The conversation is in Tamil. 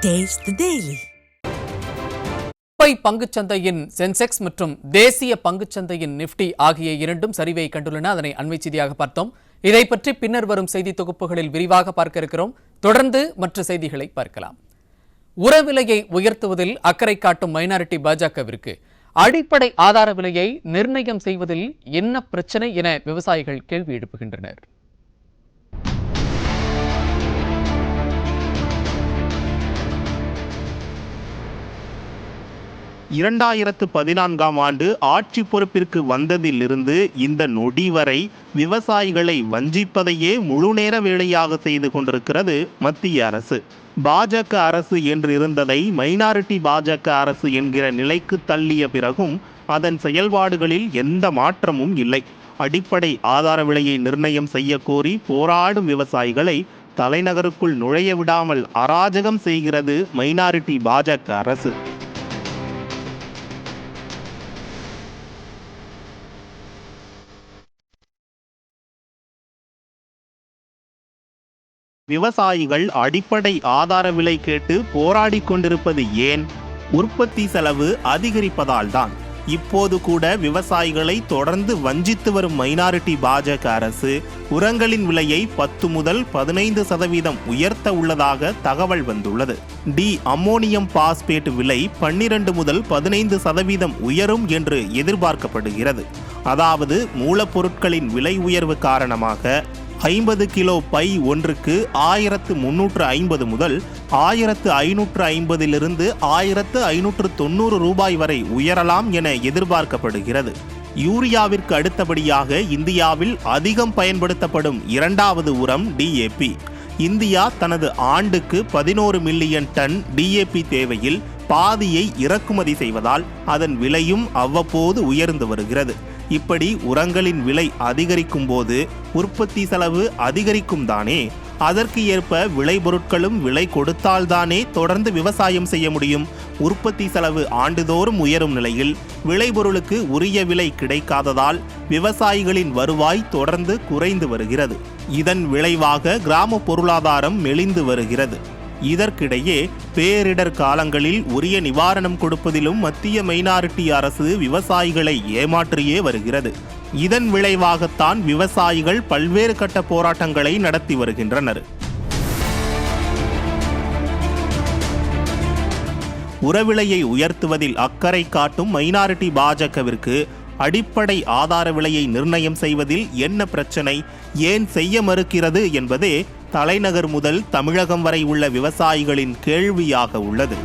Taste the Daily. பங்குச்சந்தையின் சென்செக்ஸ் மற்றும் தேசிய பங்குச்சந்தையின் நிப்டி ஆகிய இரண்டும் சரிவை கண்டுள்ளன. அதனை அண்மை செய்தியாக பார்த்தோம். இதை பற்றி பின்னர் வரும் செய்தி தொகுப்புகளில் விரிவாக பார்க்க இருக்கிறோம். தொடர்ந்து மற்ற செய்திகளை பார்க்கலாம். உரவிலையை உயர்த்துவதில் அக்கறை காட்டும் மைனாரிட்டி பாஜகவிற்கு அடிப்படை ஆதார விலையை நிர்ணயம் செய்வதில் என்ன பிரச்சனை என விவசாயிகள் கேள்வி எழுப்புகின்றனர். 2014ஆம் ஆண்டு ஆட்சி பொறுப்பிற்கு வந்ததிலிருந்து இந்த நொடி வரை விவசாயிகளை வஞ்சிப்பதையே முழுநேர வேலையாக செய்து கொண்டிருக்கிறது மத்திய அரசு. பாஜக அரசு என்றிருந்ததை மைனாரிட்டி பாஜக அரசு என்கிற நிலைக்கு தள்ளிய பிறகும் அதன் செயல்பாடுகளில் எந்த மாற்றமும் இல்லை. அடிப்படை ஆதார விலையை நிர்ணயம் செய்ய கோரி போராடும் விவசாயிகளை தலைநகருக்குள் நுழைய விடாமல் அராஜகம் செய்கிறது மைனாரிட்டி பாஜக அரசு. விவசாயிகள் அடிப்படை ஆதார விலை கேட்டு போராடி கொண்டிருப்பது ஏன்? உற்பத்தி செலவு அதிகரிப்பதால் தான். இப்போது கூட விவசாயிகளை தொடர்ந்து வஞ்சித்து வரும் மைனாரிட்டி பாஜக அரசு உரங்களின் விலையை 10 முதல் 15% உயர்த்த உள்ளதாக தகவல் வந்துள்ளது. அம்மோனியம் பாஸ்பேட் விலை 12 முதல் 15% உயரும் என்று எதிர்பார்க்கப்படுகிறது. அதாவது மூலப்பொருட்களின் விலை உயர்வு காரணமாக 50 கிலோ பை ஒன்றுக்கு 1350 முதல் 1550 1590 ரூபாய் வரை உயரலாம் என எதிர்பார்க்கப்படுகிறது. யூரியாவிற்கு அடுத்தபடியாக இந்தியாவில் அதிகம் பயன்படுத்தப்படும் இரண்டாவது உரம் DAP. இந்தியா தனது ஆண்டுக்கு 11 மில்லியன் டன் DAP தேவையில் பாதியை இறக்குமதி செய்வதால் அதன் விலையும் அவ்வப்போது உயர்ந்து வருகிறது. இப்படி உரங்களின் விலை அதிகரிக்கும் போது உற்பத்தி செலவு அதிகரிக்கும் தானே. அதற்கு ஏற்ப விளைபொருட்களும் விலை கொடுத்தால்தானே தொடர்ந்து விவசாயம் செய்ய முடியும். உற்பத்தி செலவு ஆண்டுதோறும் உயரும் நிலையில் விளைபொருளுக்கு உரிய விலை கிடைக்காததால் விவசாயிகளின் வருவாய் தொடர்ந்து குறைந்து வருகிறது. இதன் விளைவாக கிராம பொருளாதாரம் மெலிந்து வருகிறது. இதற்கிடையே பேரிடர் காலங்களில் உரிய நிவாரணம் கொடுப்பதிலும் மத்திய மைனாரிட்டி அரசு விவசாயிகளை ஏமாற்றியே வருகிறது. இதன் விளைவாகத்தான் விவசாயிகள் பல்வேறு கட்ட போராட்டங்களை நடத்தி வருகின்றனர். உரவிலையை உயர்த்துவதில் அக்கறை காட்டும் மைனாரிட்டி பாஜகவிற்கு அடிப்படை ஆதார விலையை நிர்ணயம் செய்வதில் என்ன பிரச்சனை, ஏன் செய்ய மறுக்கிறது என்பதே தலைநகர் முதல் தமிழகம் வரை உள்ள விவசாயிகளின் கேள்வியாக உள்ளது.